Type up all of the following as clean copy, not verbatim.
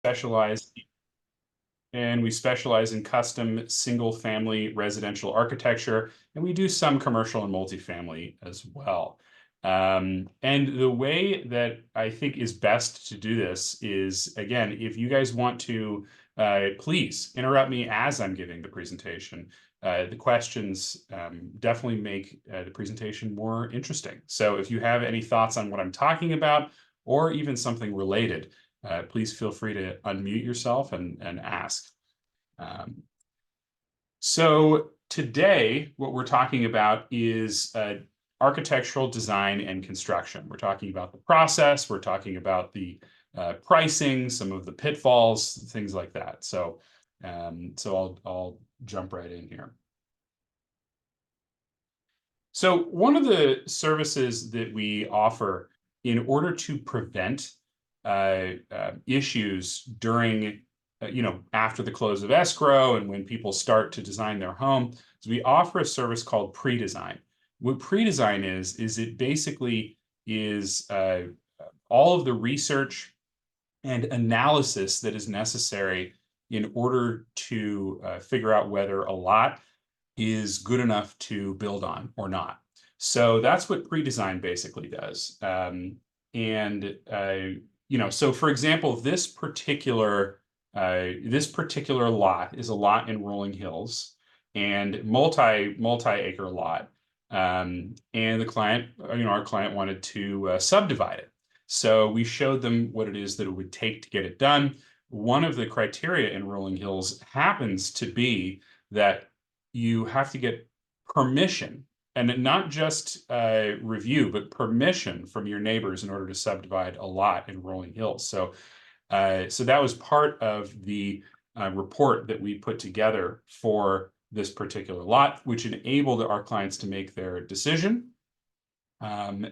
specialize and we specialize in custom single-family residential architecture, and we do some commercial and multifamily as well. And the way that I think is best to do this is, again, if you guys want to, please interrupt me as I'm giving the presentation. The questions definitely make the presentation more interesting. So if you have any thoughts on what I'm talking about, or even something related, please feel free to unmute yourself and ask. So today, what we're talking about is architectural design and construction. We're talking about the process, we're talking about the pricing, some of the pitfalls, things like that. So, I'll jump right in here. So one of the services that we offer in order to prevent issues during, after the close of escrow and when people start to design their home, is we offer a service called pre-design. What pre-design is it basically is all of the research and analysis that is necessary in order to figure out whether a lot is good enough to build on or not. So that's what pre-design basically does. So for example, this particular lot is a lot in Rolling Hills and multi-acre lot. And the client, our client wanted to subdivide it. So we showed them what it is that it would take to get it done. One of the criteria in Rolling Hills happens to be that you have to get permission, and not just review, but permission from your neighbors in order to subdivide a lot in Rolling Hills. So that was part of the report that we put together for this particular lot, which enabled our clients to make their decision to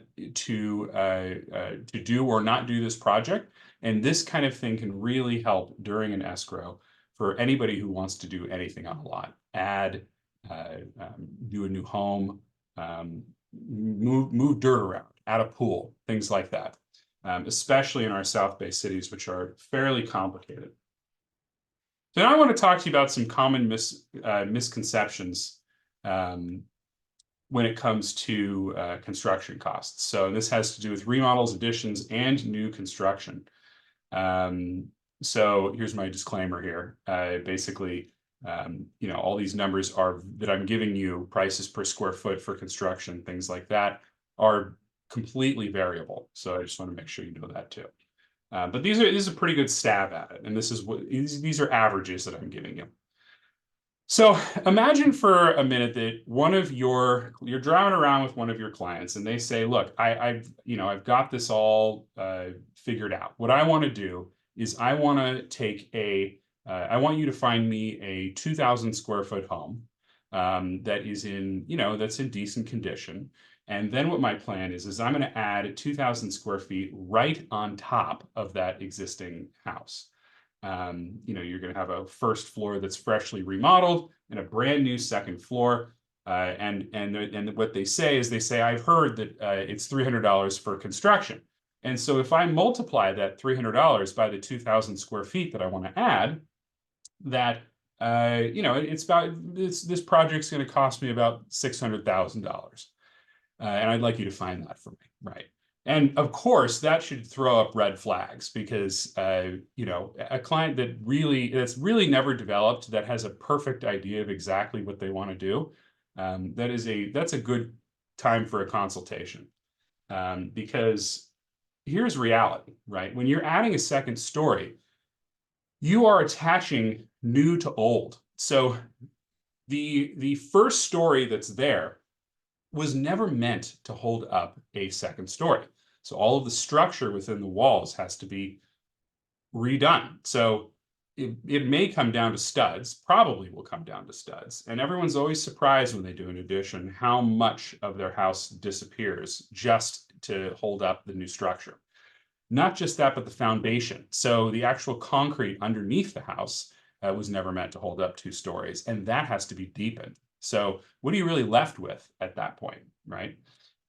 do or not do this project. And this kind of thing can really help during an escrow for anybody who wants to do anything on a lot. Add, do a new home, move dirt around, add a pool, things like that, especially in our South Bay cities, which are fairly complicated. So now I want to talk to you about some common misconceptions when it comes to construction costs. So this has to do with remodels, additions, and new construction. So here's my disclaimer here. Basically, all these numbers that I'm giving you, prices per square foot for construction, things like that, are completely variable. So I just want to make sure you know that too. But this is a pretty good stab at it, and these are averages that I'm giving you. So imagine for a minute that you're driving around with one of your clients, and they say, "Look, I've got this all figured out. What I want to do is I want you to find me a 2,000 square foot home that is that's in decent condition. And then what my plan is I'm going to add 2,000 square feet right on top of that existing house. You're going to have a first floor that's freshly remodeled and a brand new second floor. And what they say is I've heard that it's $300 for construction. And so if I multiply that $300 by the 2,000 square feet that I want to add, that this project's going to cost me about $600,000. And I'd like you to find that for me, right? And of course, that should throw up red flags because a client that's really never developed, that has a perfect idea of exactly what they want to do, that's a good time for a consultation, because here's reality, right? When you're adding a second story, you are attaching new to old. So the first story that's there was never meant to hold up a second story. So all of the structure within the walls has to be redone. So it may come down to studs, probably will come down to studs. And everyone's always surprised when they do an addition how much of their house disappears just to hold up the new structure. Not just that, but the foundation. So the actual concrete underneath the house was never meant to hold up 2 stories, and that has to be deepened. So what are you really left with at that point, right?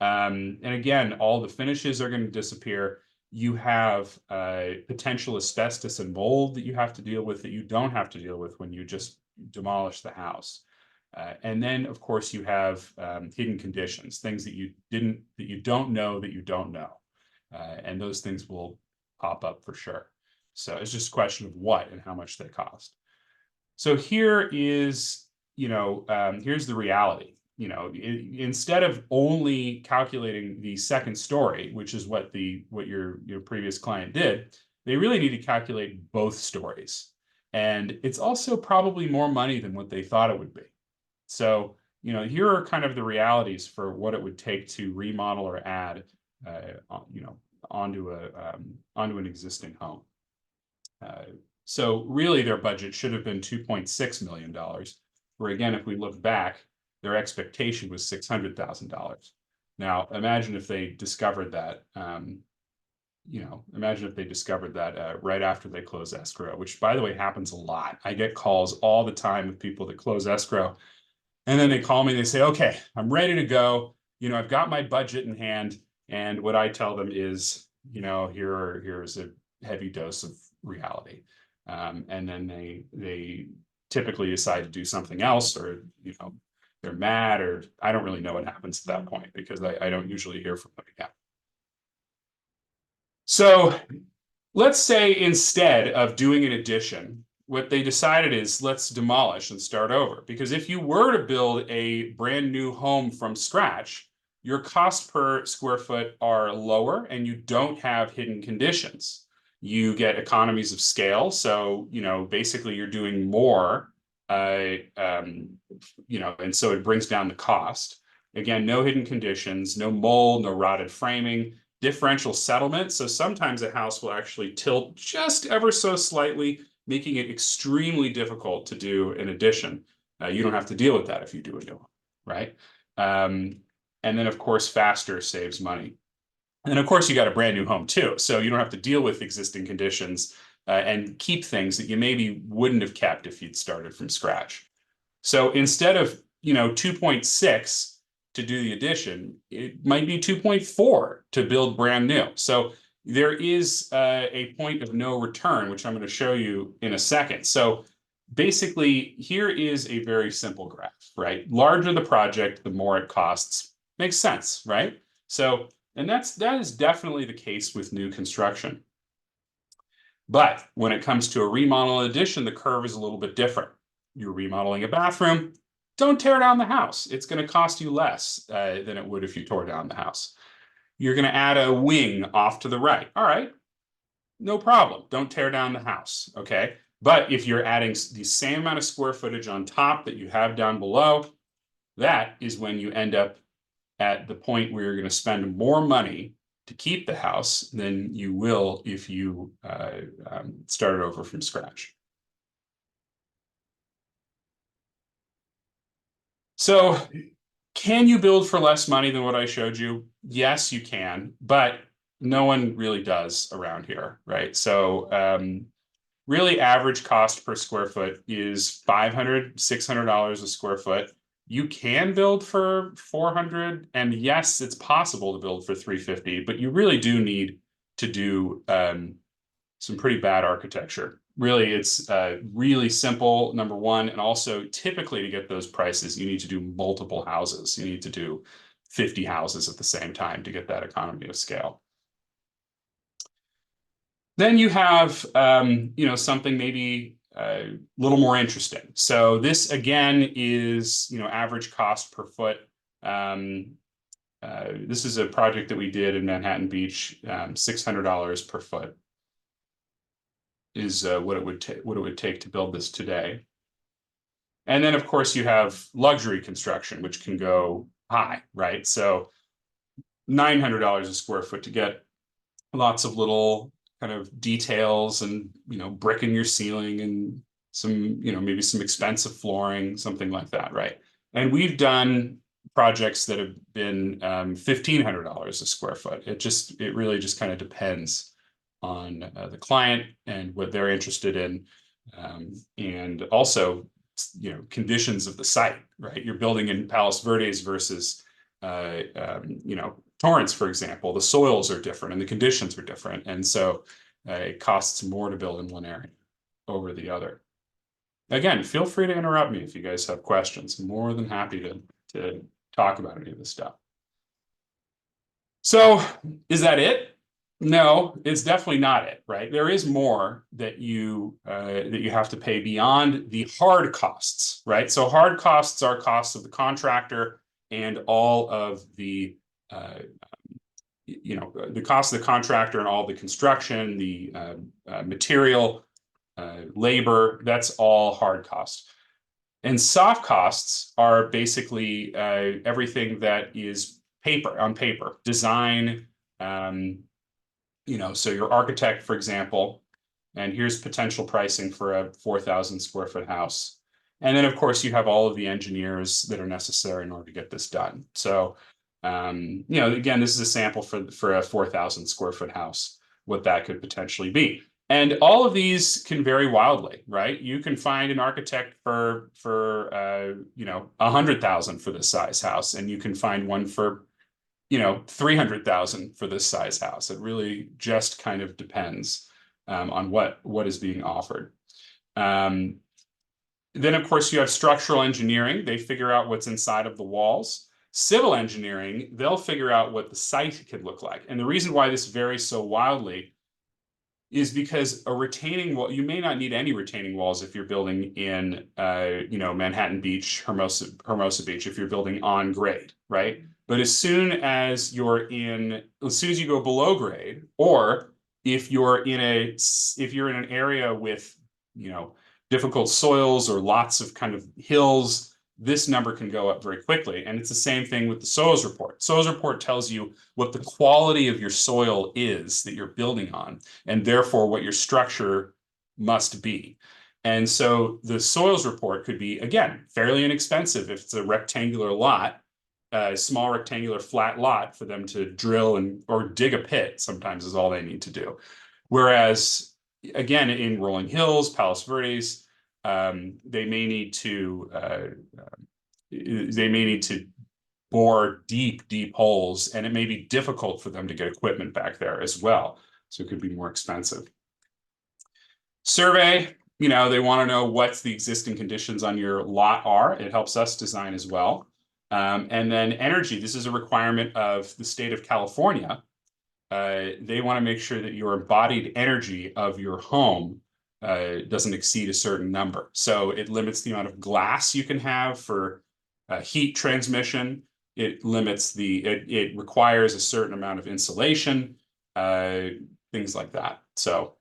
And again, all the finishes are going to disappear. You have potential asbestos and mold that you have to deal with that you don't have to deal with when you just demolish the house. And then, of course, you have hidden conditions, things that you don't know that you don't know. And those things will pop up for sure. So it's just a question of what and how much they cost. So here is, here's the reality. Instead of only calculating the second story, which is what your previous client did, they really need to calculate both stories. And it's also probably more money than what they thought it would be. So, here are kind of the realities for what it would take to remodel or add, onto an existing home. So really their budget should have been $2.6 million, where again, if we look back, their expectation was $600,000. Now, imagine if they discovered that, right after they close escrow, which by the way, happens a lot. I get calls all the time with people that close escrow, and then they call me, they say, okay, I'm ready to go. I've got my budget in hand. And what I tell them is, here's a heavy dose of reality. And then they typically decide to do something else, or, they're mad, or I don't really know what happens at that point because I don't usually hear from them again. So let's say instead of doing an addition, what they decided is let's demolish and start over. Because if you were to build a brand new home from scratch, your cost per square foot are lower and you don't have hidden conditions. You get economies of scale. So, basically you're doing more, and so it brings down the cost. Again, no hidden conditions, no mold, no rotted framing, differential settlement. So sometimes a house will actually tilt just ever so slightly, making it extremely difficult to do an addition. You don't have to deal with that if you do a new home, right? And then, of course, faster saves money. And of course, you got a brand new home too, so you don't have to deal with existing conditions and keep things that you maybe wouldn't have kept if you'd started from scratch. So instead of 2.6 to do the addition, it might be 2.4 to build brand new. So there is a point of no return, which I'm going to show you in a second. So basically, here is a very simple graph, right? Larger the project, the more it costs. Makes sense, right? So, and that is definitely the case with new construction. But when it comes to a remodel and addition, the curve is a little bit different. You're remodeling a bathroom, don't tear down the house. It's going to cost you less than it would if you tore down the house. You're going to add a wing off to the right. All right, no problem. Don't tear down the house, okay? But if you're adding the same amount of square footage on top that you have down below, that is when you end up at the point where you're going to spend more money to keep the house than you will if you started over from scratch. So can you build for less money than what I showed you? Yes, you can, but no one really does around here, right? So really average cost per square foot is $500, $600 a square foot. You can build for 400, and yes, it's possible to build for 350, but you really do need to do some pretty bad architecture. Really, it's really simple, number one, and also typically to get those prices, you need to do multiple houses. You need to do 50 houses at the same time to get that economy of scale. Then you have, something maybe a little more interesting. So this again is, average cost per foot. This is a project that we did in Manhattan Beach. $600 per foot is what it would take to build this today. And then, of course, you have luxury construction, which can go high, right? So $900 a square foot to get lots of little kind of details and, brick in your ceiling and some, maybe some expensive flooring, something like that, right? And we've done projects that have been $1,500 a square foot. It really just kind of depends on the client and what they're interested in, and also, conditions of the site, right? You're building in Palos Verdes versus, Torrance, for example, the soils are different and the conditions are different. And so it costs more to build in one area over the other. Again, feel free to interrupt me if you guys have questions. I'm more than happy to talk about any of this stuff. So is that it? No, it's definitely not it, right? There is more that you have to pay beyond the hard costs, right? So hard costs are costs of the contractor and all of the the cost of the contractor and all the construction, the material, labor. That's all hard costs. And soft costs are basically everything that is on paper, design. So your architect, for example, and here's potential pricing for a 4,000 square foot house. And then, of course, you have all of the engineers that are necessary in order to get this done. So, again, this is a sample for a 4,000 square foot house, what that could potentially be. And all of these can vary wildly, right? You can find an architect for 100,000 for this size house, and you can find one for 300,000 for this size house. It really just kind of depends on what is being offered. Then, of course, you have structural engineering. They figure out what's inside of the walls. Civil engineering, they'll figure out what the site could look like. And the reason why this varies so wildly is because a retaining wall, you may not need any retaining walls if you're building in, Manhattan Beach, Hermosa Beach, if you're building on grade, right? But as soon as you go below grade, or if you're in an area with, difficult soils or lots of kind of hills, this number can go up very quickly. And it's the same thing with the soils report. Soils report tells you what the quality of your soil is that you're building on, and therefore what your structure must be. And so the soils report could be, again, fairly inexpensive if it's a rectangular lot, a small rectangular flat lot for them to drill or dig a pit sometimes is all they need to do. Whereas, again, in rolling hills, Palos Verdes, they may need to bore deep holes, and it may be difficult for them to get equipment back there as well. So it could be more expensive. Survey, they want to know what's the existing conditions on your lot are. It helps us design as well. And then energy, this is a requirement of the state of California. They want to make sure that your embodied energy of your home doesn't exceed a certain number. So it limits the amount of glass you can have for heat transmission. It requires a certain amount of insulation, things like that. So,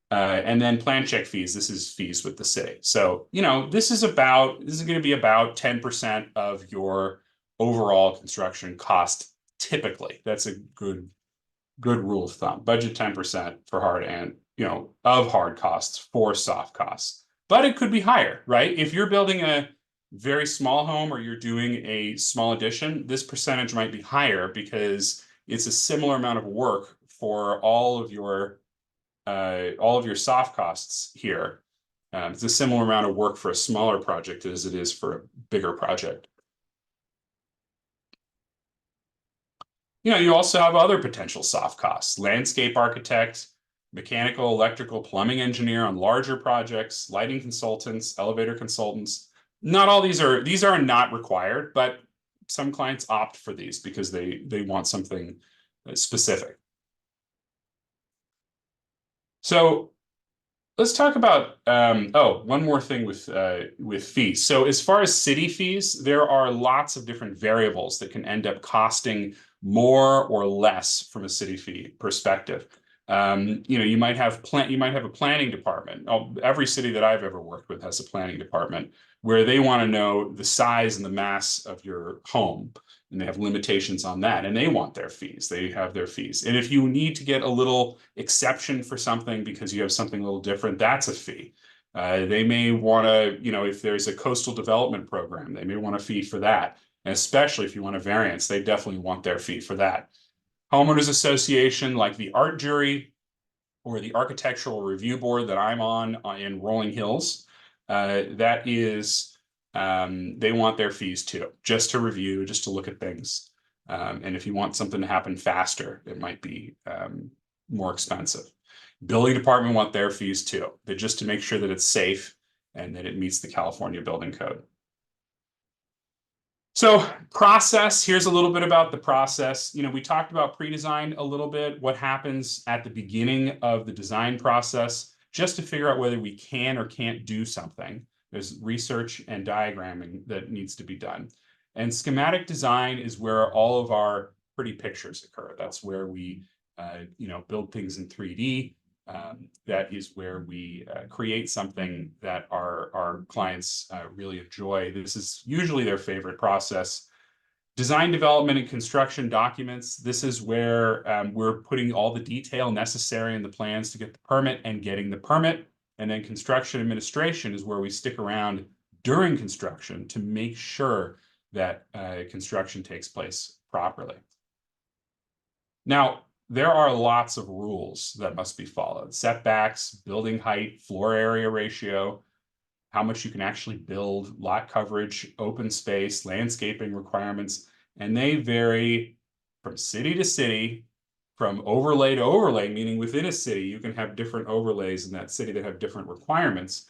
and then plan check fees. This is fees with the city. So, this is going to be about 10% of your overall construction cost. Typically, that's a good rule of thumb. Budget 10% for hard and of hard costs for soft costs. But it could be higher, right? If you're building a very small home or you're doing a small addition, this percentage might be higher because it's a similar amount of work for all of your soft costs here. It's a similar amount of work for a smaller project as it is for a bigger project. You also have other potential soft costs: landscape architect, mechanical, electrical, plumbing engineer on larger projects, lighting consultants, elevator consultants. Not all these are not required, but some clients opt for these because they want something specific. So let's talk about one more thing with fees. So as far as city fees, there are lots of different variables that can end up costing more or less from a city fee perspective. You might have a planning department. Every city that I've ever worked with has a planning department where they want to know the size and the mass of your home, and they have limitations on that, and they want their fees. They have their fees. And if you need to get a little exception for something because you have something a little different, that's a fee. They may want to, if there's a coastal development program, they may want a fee for that. And especially if you want a variance, they definitely want their fee for that. Homeowners association, like the art jury or the architectural review board that I'm on in Rolling Hills, they want their fees too, just to review, just to look at things. And if you want something to happen faster, it might be more expensive. Building department want their fees too, but just to make sure that it's safe and that it meets the California building code. So process, here's a little bit about the process. We talked about pre-design a little bit, what happens at the beginning of the design process, just to figure out whether we can or can't do something. There's research and diagramming that needs to be done. And schematic design is where all of our pretty pictures occur. That's where we build things in 3D. That is where we create something that our clients really enjoy. This is usually their favorite process. Design, development, and construction documents. This is where we're putting all the detail necessary in the plans to get the permit and getting the permit. And then construction administration is where we stick around during construction to make sure that construction takes place properly. Now, there are lots of rules that must be followed. Setbacks, building height, floor area ratio, how much you can actually build, lot coverage, open space, landscaping requirements, and they vary from city to city, from overlay to overlay, meaning within a city, you can have different overlays in that city that have different requirements.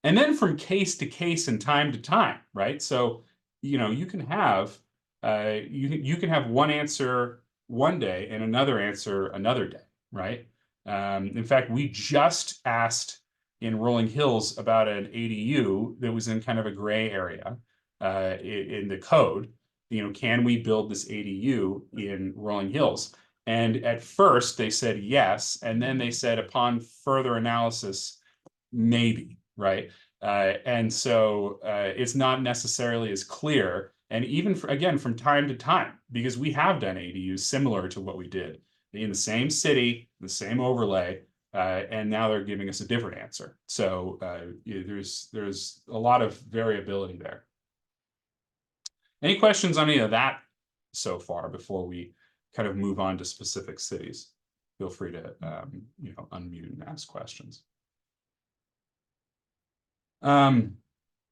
And then from case to case and time to time, right? So, you can have you can have one answer one day and another answer another day, right? In fact, we just asked in Rolling Hills about an ADU that was in kind of a gray area in the code. Can we build this ADU in Rolling Hills? And at first they said yes, and then they said upon further analysis, maybe, right? And so it's not necessarily as clear. And even again, from time to time, because we have done ADUs similar to what we did in the same city, the same overlay, and now they're giving us a different answer. So there's a lot of variability there. Any questions on any of that so far before we kind of move on to specific cities? Feel free to unmute and ask questions. All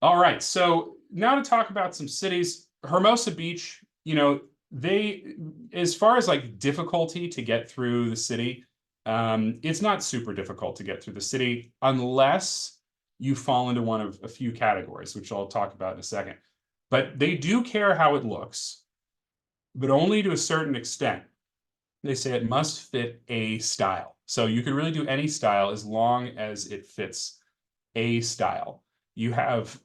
right, so now to talk about some cities. Hermosa Beach, as far as like difficulty to get through the city, it's not super difficult to get through the city unless you fall into one of a few categories, which I'll talk about in a second. But they do care how it looks, but only to a certain extent. They say it must fit a style. So you can really do any style as long as it fits a style. You have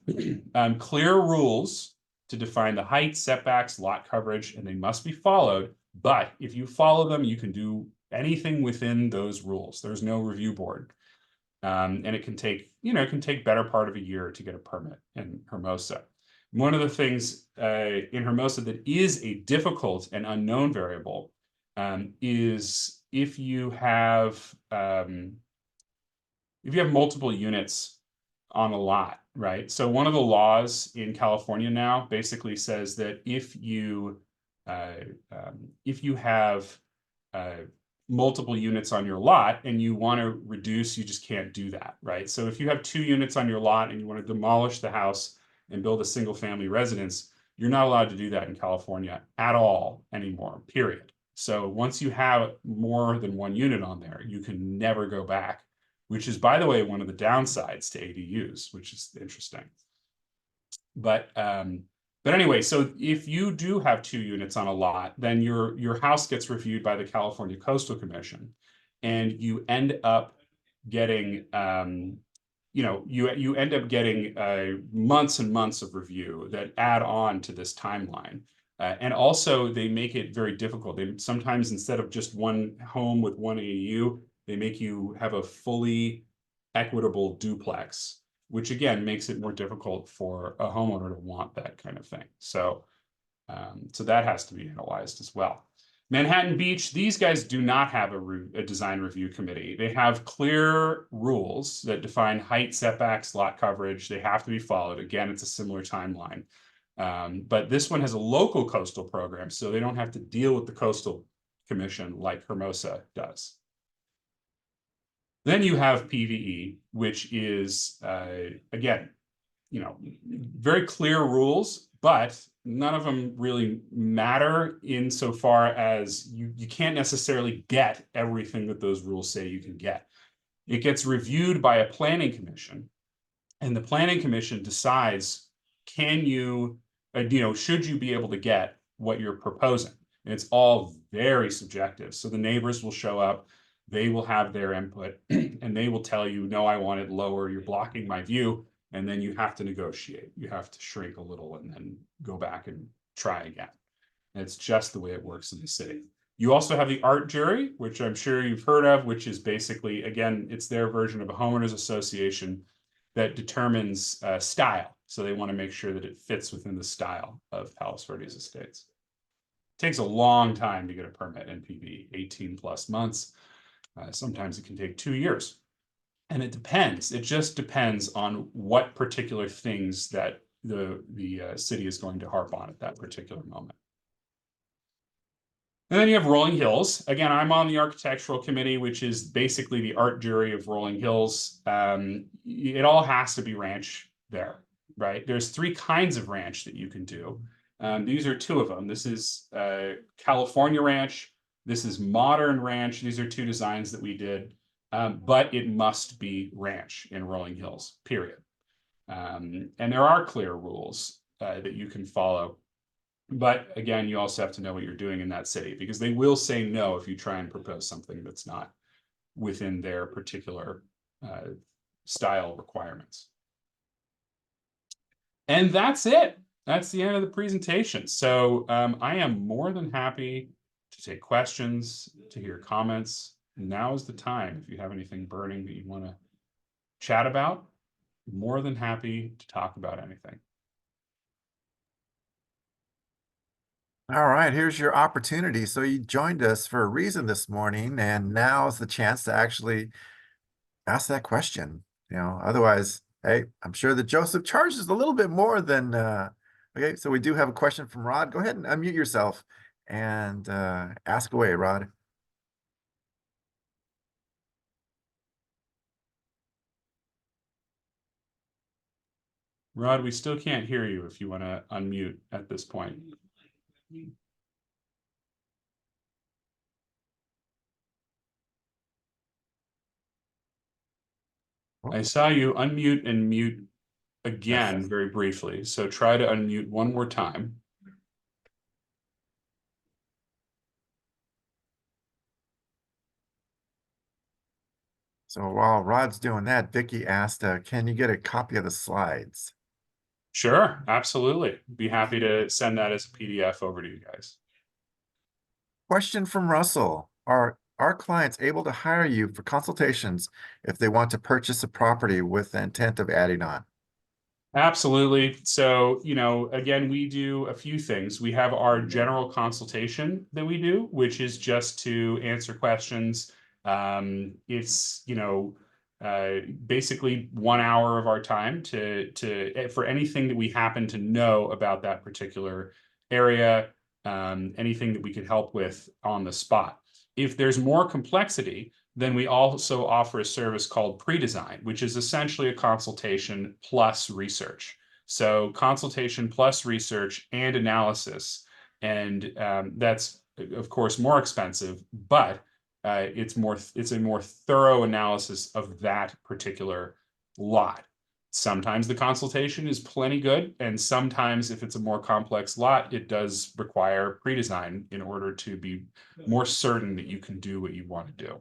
clear rules to define the height, setbacks, lot coverage, and they must be followed. But if you follow them, you can do anything within those rules. There's no review board. And it can take better part of a year to get a permit in Hermosa. One of the things in Hermosa that is a difficult and unknown variable is if you have multiple units on a lot, right? So one of the laws in California now basically says that if you have multiple units on your lot and you want to reduce, you just can't do that, right? So if you have 2 units on your lot and you want to demolish the house and build a single family residence, you're not allowed to do that in California at all anymore, period. So once you have more than 1 unit on there, you can never go back, which is, by the way, one of the downsides to ADUs, which is interesting. But anyway, so if you do have 2 units on a lot, then your house gets reviewed by the California Coastal Commission, and you end up getting you end up getting months and months of review that add on to this timeline. And also they make it very difficult. They sometimes, instead of just one home with one ADU, they make you have a fully equitable duplex, which again makes it more difficult for a homeowner to want that kind of thing. So that has to be analyzed as well. Manhattan Beach, these guys do not have a design review committee. They have clear rules that define height, setbacks, lot coverage. They have to be followed. Again, it's a similar timeline. But this one has a local coastal program, so they don't have to deal with the Coastal Commission like Hermosa does. Then you have PVE, which is, again, very clear rules, but none of them really matter insofar as you can't necessarily get everything that those rules say you can get. It gets reviewed by a planning commission, and the planning commission decides, can you, should you be able to get what you're proposing? And it's all very subjective. So the neighbors will show up, they will have their input, and they will tell you, no, I want it lower, you're blocking my view. And then you have to negotiate. You have to shrink a little and then go back and try again. And it's just the way it works in the city. You also have the art jury, which I'm sure you've heard of, which is basically, again, it's their version of a homeowners association that determines style. So they want to make sure that it fits within the style of Palos Verdes Estates. It takes a long time to get a permit NPV, 18 plus months. Sometimes it can take 2 years. And it depends. It just depends on what particular things that the city is going to harp on at that particular moment. And then you have Rolling Hills. Again, I'm on the architectural committee, which is basically the art jury of Rolling Hills. It all has to be ranch there, right? There's 3 kinds of ranch that you can do. These are 2 of them. This is California ranch. This is modern ranch. These are 2 designs that we did. But it must be ranch in Rolling Hills, period. And there are clear rules that you can follow. But again, you also have to know what you're doing in that city, because they will say no if you try and propose something that's not within their particular style requirements. And that's it. That's the end of the presentation. So I am more than happy to take questions, to hear comments. Now is the time. If you have anything burning that you want to chat about, more than happy to talk about anything. All right, here's your opportunity. So you joined us for a reason this morning, and now is the chance to actually ask that question. Otherwise, hey, I'm sure that Joseph charges a little bit more than okay, so we do have a question from Rod. Go ahead and unmute yourself and ask away, Rod. Rod, we still can't hear you if you want to unmute at this point. I saw you unmute and mute again very briefly. So try to unmute one more time. So while Rod's doing that, Vicky asked, can you get a copy of the slides? Sure, absolutely. Be happy to send that as a PDF over to you guys. Question from Russell. Are our clients able to hire you for consultations if they want to purchase a property with the intent of adding on? Absolutely. So, again, we do a few things. We have our general consultation that we do, which is just to answer questions. It's, basically 1 hour of our time for anything that we happen to know about that particular area, anything that we could help with on the spot. If there's more complexity, then we also offer a service called pre-design, which is essentially a consultation plus research. So consultation plus research and analysis. And that's, of course, more expensive, but it's a more thorough analysis of that particular lot. Sometimes the consultation is plenty good, and sometimes if it's a more complex lot, it does require pre-design in order to be more certain that you can do what you want to do.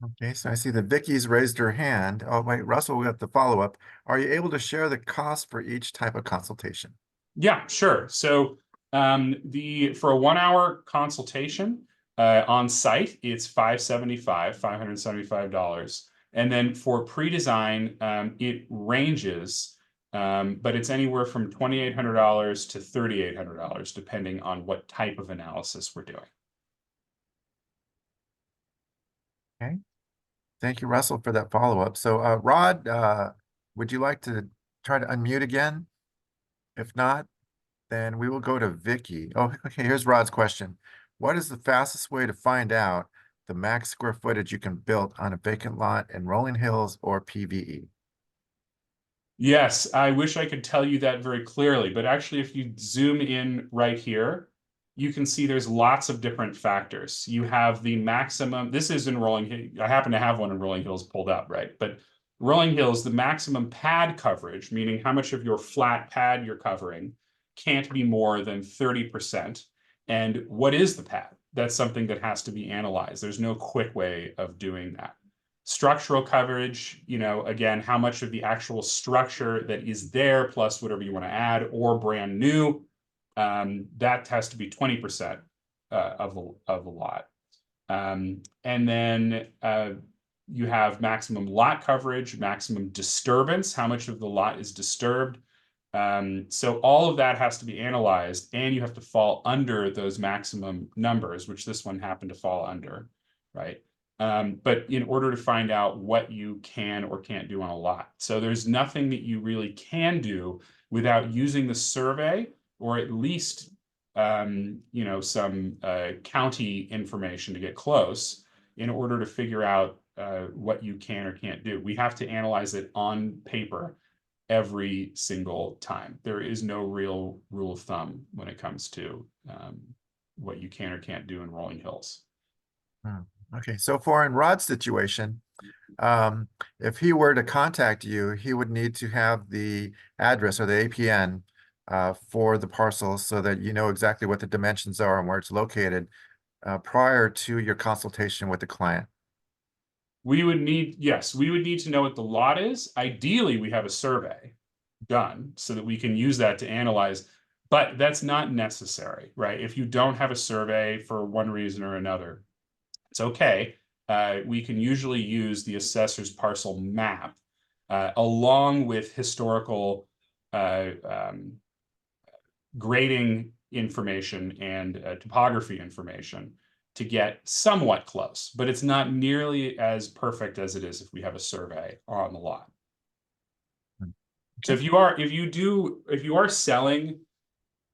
Okay, so I see that Vicky's raised her hand. Oh, wait, Russell, we got the follow-up. Are you able to share the cost for each type of consultation? Yeah, sure. So for a 1 hour consultation on site, it's $575. And then for pre-design, it ranges, but it's anywhere from $2,800 to $3,800, depending on what type of analysis we're doing. Okay. Thank you, Russell, for that follow-up. So, Rod, would you like to try to unmute again? If not, then we will go to Vicky. Oh, okay, here's Rod's question. What is the fastest way to find out the max square footage you can build on a vacant lot in Rolling Hills or PVE? Yes, I wish I could tell you that very clearly, but actually, if you zoom in right here, you can see there's lots of different factors. You have the maximum, this is in I happen to have one in Rolling Hills pulled up, right? But Rolling Hills, the maximum pad coverage, meaning how much of your flat pad you're covering, can't be more than 30%. And what is the pad? That's something that has to be analyzed. There's no quick way of doing that. Structural coverage, again, how much of the actual structure that is there plus whatever you want to add or brand new, that has to be 20% of the lot. And then you have maximum lot coverage, maximum disturbance, how much of the lot is disturbed. So all of that has to be analyzed, and you have to fall under those maximum numbers, which this one happened to fall under, right? But in order to find out what you can or can't do on a lot. So there's nothing that you really can do without using the survey, or at least some county information to get close in order to figure out what you can or can't do. We have to analyze it on paper every single time. There is no real rule of thumb when it comes to what you can or can't do in Rolling Hills. Okay, so for in Rod's situation, if he were to contact you, he would need to have the address or the APN for the parcel so that you know exactly what the dimensions are and where it's located prior to your consultation with the client. Yes, we would need to know what the lot is. Ideally, we have a survey done so that we can use that to analyze, but that's not necessary, right? If you don't have a survey for one reason or another, it's okay. We can usually use the assessor's parcel map along with historical grading information and topography information to get somewhat close, but it's not nearly as perfect as it is if we have a survey on the lot. Okay. So if you are selling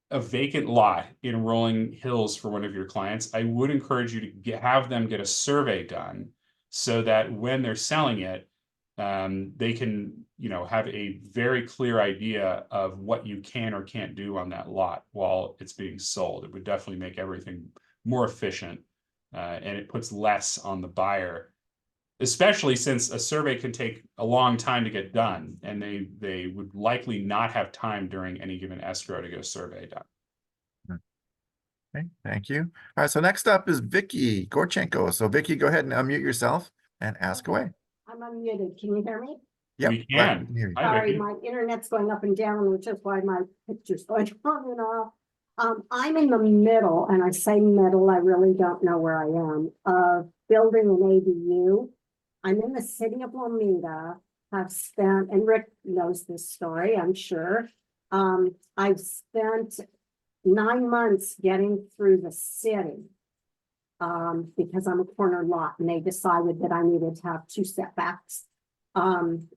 a vacant lot in Rolling Hills for one of your clients, I would encourage you to have them get a survey done so that when they're selling it, they can, have a very clear idea of what you can or can't do on that lot while it's being sold. It would definitely make everything more efficient, and it puts less on the buyer, especially since a survey can take a long time to get done, and they would likely not have time during any given escrow to get a survey done. Okay, thank you. All right, so next up is Vicky Gorchenko. So Vicky, go ahead and unmute yourself and ask away. I'm unmuted. Can you hear me? Yep, We glad can. we hear you. Hi, Sorry, Vicky. my internet's going up and down, which is why my picture's going on and off. I'm in the middle, and I say middle, I really don't know where I am, of building an ADU. I'm in the city of Lomita, have spent, and Rick knows this story, I'm sure. I've spent 9 months getting through the city because I'm a corner lot, and they decided that I needed to have 2 setbacks.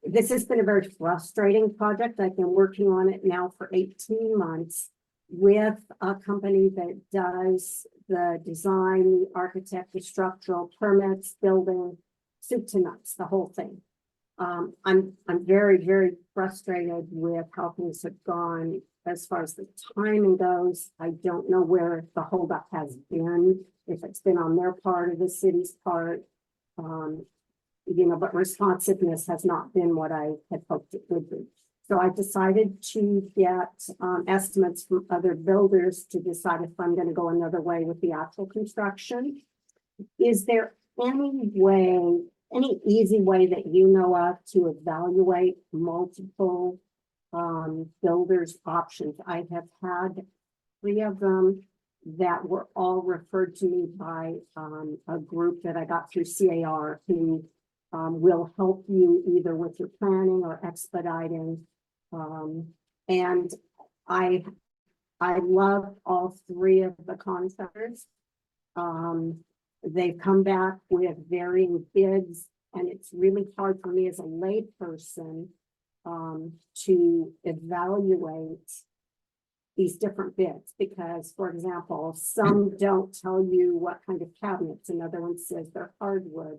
This has been a very frustrating project. I've been working on it now for 18 months with a company that does the design, the architect, the structural permits, building, soup to nuts, the whole thing. I'm very, very frustrated with how things have gone as far as the timing goes. I don't know where the holdup has been, if it's been on their part or the city's part. But responsiveness has not been what I had hoped it would be. So I decided to get estimates from other builders to decide if I'm going to go another way with the actual construction. Is there any way, any easy way that you know of to evaluate multiple builders' options? I have had 3 of them that were all referred to me by a group that I got through CAR who will help you either with your planning or expediting. And I love all 3 of the contractors. They've come back with varying bids, and it's really hard for me as a layperson to evaluate these different bids because, for example, some don't tell you what kind of cabinets, another one says they're hardwood.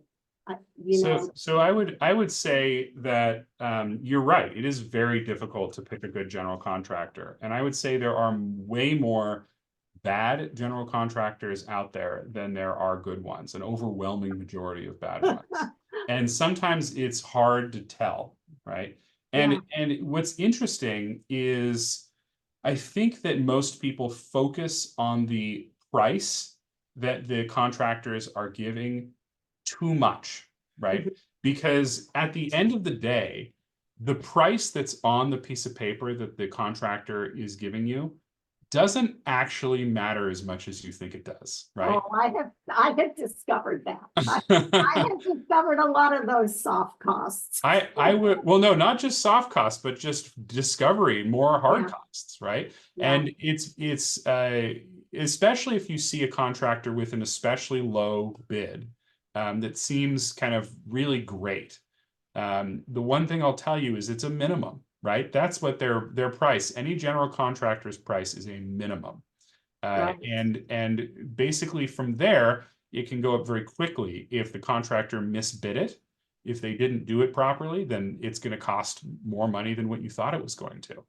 You know, So I would say that you're right. It is very difficult to pick a good general contractor, and I would say there are way more bad general contractors out there than there are good ones, an overwhelming majority of bad ones. And sometimes it's hard to tell, right? Yeah. And what's interesting is I think that most people focus on the price that the contractors are giving too much, right? Because at the end of the day, the price that's on the piece of paper that the contractor is giving you doesn't actually matter as much as you think it does, right? Oh, I have discovered that. I have discovered a lot of those soft costs. I would, well, no, not just soft costs, but just discovery, more hard Yeah. costs, right? Yeah. And it's especially if you see a contractor with an especially low bid that seems kind of really great. The one thing I'll tell you is it's a minimum, right? That's what their price, any general contractor's price is a minimum. Right. And basically from there, it can go up very quickly if the contractor misbid it. If they didn't do it properly, then it's going to cost more money than what you thought it was going to.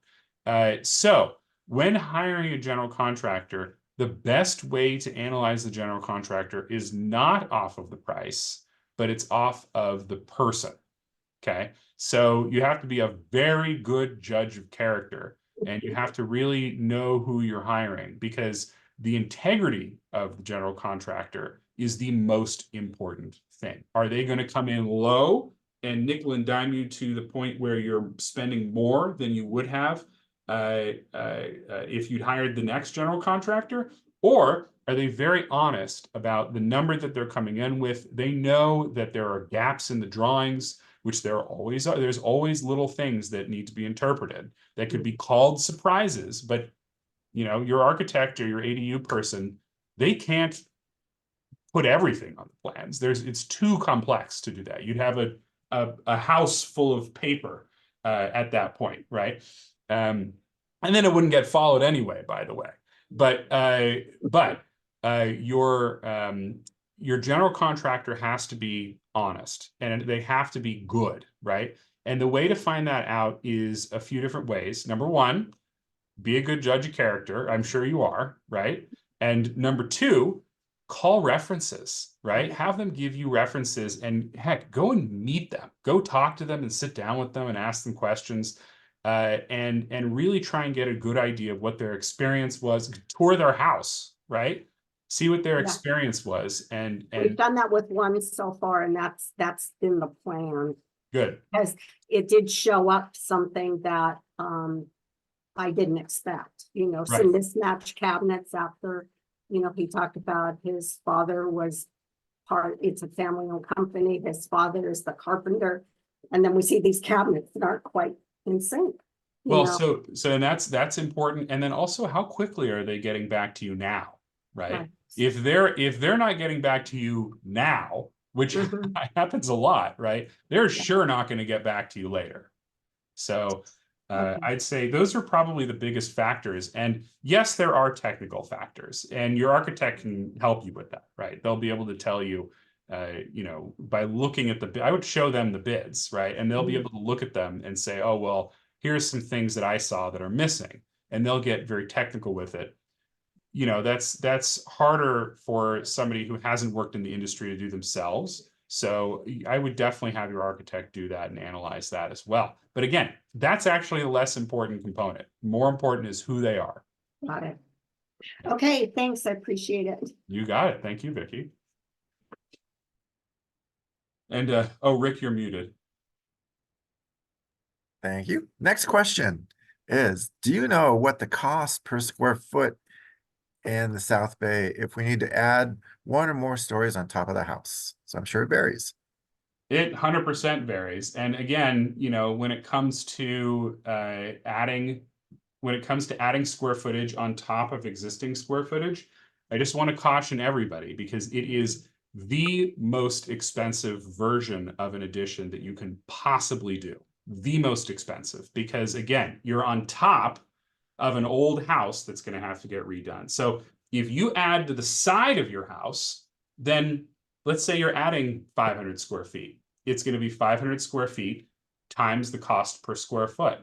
So when hiring a general contractor, the best way to analyze the general contractor is not off of the price, but it's off of the person. Okay. So you have to be a very good judge of character, and you have to really know who you're hiring, because the integrity of the general contractor is the most important thing. Are they going to come in low and nickel and dime you to the point where you're spending more than you would have if you'd hired the next general contractor? Or are they very honest about the number that they're coming in with? They know that there are gaps in the drawings, which there always are. There's always little things that need to be interpreted that could be called surprises, but you know, your architect or your ADU person, they can't put everything on the plans. It's too complex to do that. You'd have a house full of paper at that point, right? And then it wouldn't get followed anyway, by the way. But your general contractor has to be honest, and they have to be good, right? And the way to find that out is a few different ways. Number one, be a good judge of character. I'm sure you are, right? And number two, call references, right? Have them give you references, and heck, go and meet them. Go talk to them and sit down with them and ask them questions, and really try and get a good idea of what their experience was. Tour their house, right? See what their experience was, and we've done that with one so far, and that's been the plan. Good. Because it did show up something that I didn't expect, you know, some mismatched cabinets after, you know, he talked about his father was it's a family-owned company, his father is the carpenter, and then we see these cabinets that aren't quite in sync. Well, so and that's important. And then also, how quickly are they getting back to you now, right? If they're not getting back to you now, which happens a lot, right? They're sure not going to get back to you later. So I'd say those are probably the biggest factors. And yes, there are technical factors, and your architect can help you with that, right? They'll be able to tell you, you know, by looking at I would show them the bids, right? And they'll be able to look at them and say, oh, well, here's some things that I saw that are missing. And they'll get very technical with it. You know, that's harder for somebody who hasn't worked in the industry to do themselves. So I would definitely have your architect do that and analyze that as well. But again, that's actually a less important component. More important is who they are. Got it. Okay, thanks. I appreciate it. You got it. Thank you, Vicki. And oh, Rick, you're muted. Thank you. Next question is, do you know what the cost per square foot in the South Bay if we need to add one or more stories on top of the house? So I'm sure it varies. It 100% varies. And again, you know, when it comes to adding square footage on top of existing square footage, I just want to caution everybody, because it is the most expensive version of an addition that you can possibly do. The most expensive, because again, you're on top of an old house that's going to have to get redone. So if you add to the side of your house, then let's say you're adding 500 square feet. It's going to be 500 square feet times the cost per square foot.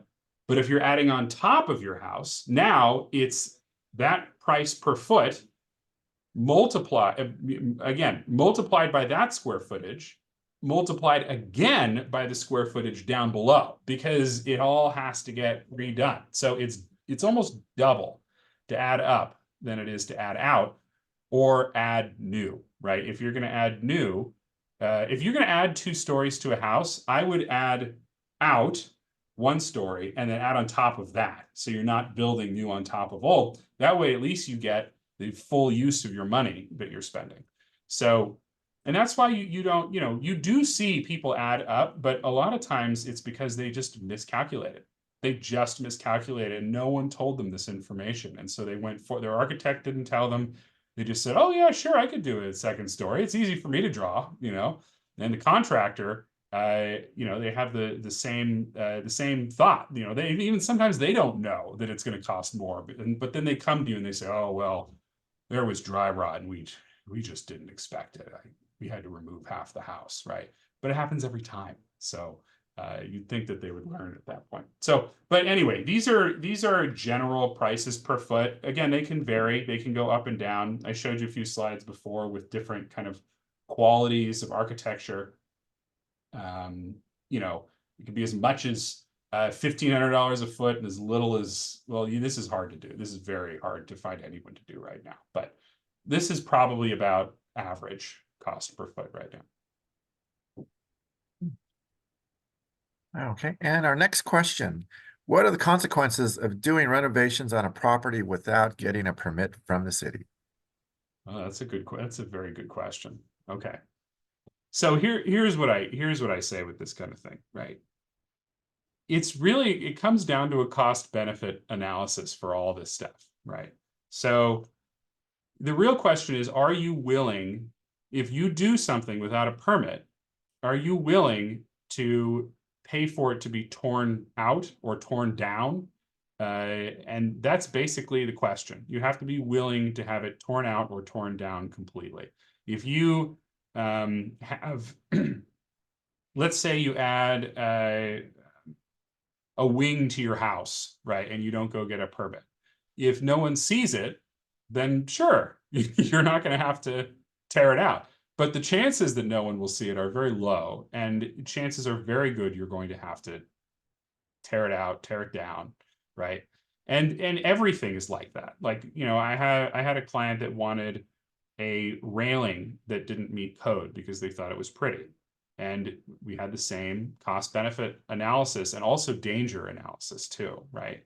But if you're adding on top of your house, now it's that price per foot multiplied by that square footage, multiplied again by the square footage down below, because it all has to get redone. So it's almost double to add up than it is to add out or add new, right? If you're going to add new, if you're going to add 2 stories to a house, I would add out 1 story and then add on top of that. So you're not building new on top of old. That way, at least you get the full use of your money that you're spending. So, and that's why you don't, you do see people add up, but a lot of times it's because they just miscalculated. They just miscalculated and no one told them this information. And so they went for, their architect didn't tell them. They just said, oh yeah, sure, I could do a 2nd story. It's easy for me to draw, And the contractor, they have the same thought. They even sometimes they don't know that it's going to cost more, but then they come to you and they say, oh well, there was dry rot and we just didn't expect it. We had to remove half the house, right? But it happens every time. So you'd think that they would learn at that point. So, but anyway, these are general prices per foot. Again, they can vary. They can go up and down. I showed you a few slides before with different kind of qualities of architecture. It could be as much as $1,500 a foot and as little as, well, this is hard to do. This is very hard to find anyone to do right now. But this is probably about average cost per foot right now. Okay, and our next question. What are the consequences of doing renovations on a property without getting a permit from the city? Oh, that's a very good question. Okay. So here's what I say with this kind of thing, right? It comes down to a cost benefit analysis for all this stuff, right? So the real question is, are you willing, if you do something without a permit, are you willing to pay for it to be torn out or torn down? And that's basically the question. You have to be willing to have it torn out or torn down completely. If you have, let's say you add a wing to your house, right? And you don't go get a permit. If no one sees it, then sure, you're not going to have to tear it out. But the chances that no one will see it are very low, and chances are very good you're going to have to tear it out, tear it down, right? And everything is like that. Like, I had a client that wanted a railing that didn't meet code because they thought it was pretty. And we had the same cost benefit analysis and also danger analysis too, right?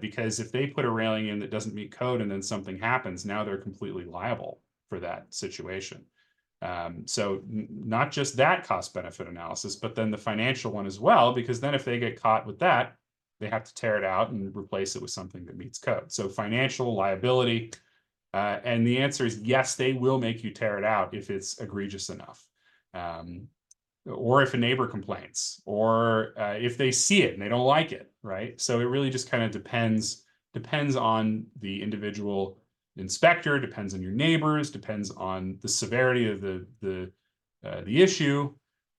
Because if they put a railing in that doesn't meet code and then something happens, now they're completely liable for that situation. So not just that cost benefit analysis, but then the financial one as well, because then if they get caught with that, they have to tear it out and replace it with something that meets code. So financial liability, and the answer is yes, they will make you tear it out if it's egregious enough. Or if a neighbor complains, or if they see it and they don't like it, right? So it really just kind of depends on the individual inspector, depends on your neighbors, depends on the severity of the issue.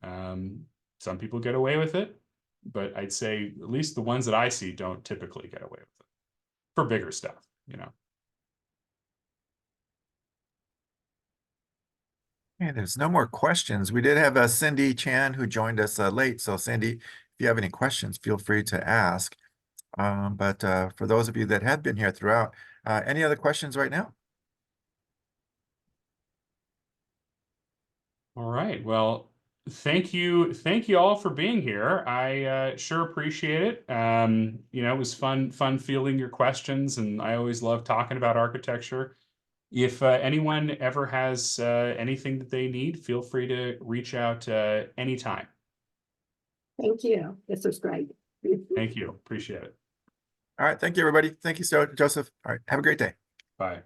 Some people get away with it, but I'd say at least the ones that I see don't typically get away with it for bigger stuff, Okay, there's no more questions. We did have Cindy Chan who joined us late. So Cindy, if you have any questions, feel free to ask. But for those of you that have been here throughout, any other questions right now? All right. Well, thank you all for being here. I sure appreciate it. It was fun fielding your questions, and I always love talking about architecture. If anyone ever has anything that they need, feel free to reach out anytime. Thank you. This was great. Thank you. Appreciate it. All right. Thank you, everybody. Thank you, Joseph. All right. Have a great day. Bye.